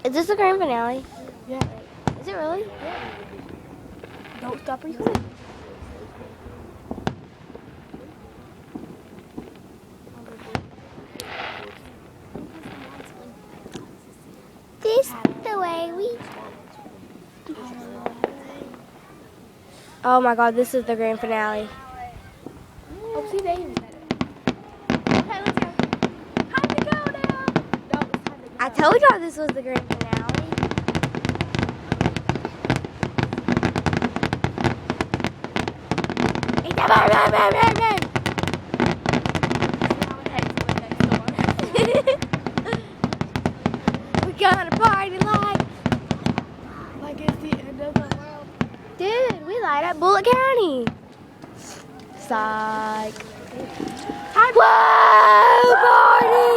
Is this the grand finale? Yeah. Is it really? Yeah. Don't stop recording. This the way we. Oh my God! This is the grand finale. Oh, see, they even said it. Okay, let's go. Time to go now. No, it's time to go. I told y'all this was the grand finale. We're gonna party like it's the end of the world. dude. We light up Bullitt County. Psych. Whoa, party!